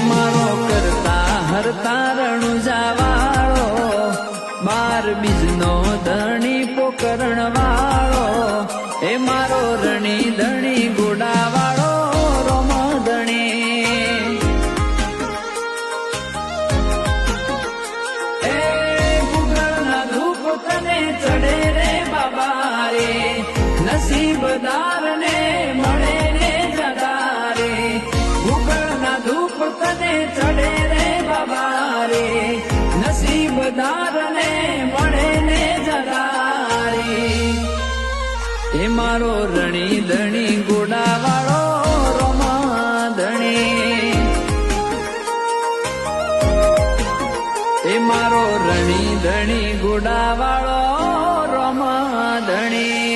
મારો કરતા હરતા રણુજાવાળો, 12 બીજનો ધણી પોકરણ વાળો, એ મારો રણી ધણી ગોડાવાળો રોમધણી. એ ગુગળના ધૂપ તને ચડે રે બાબા રે, નસીબદાર ને મળે ને જગા રે. ગુગળના ધૂપ તને ચડે રે બાબા રે, નસીબદાર ને મળે ને જગા રે. એ મારો રણી ધણી ગોડાવાળો રોમધણી, એ મારો રણી ધણી ગોડાવાળો રોમધણી.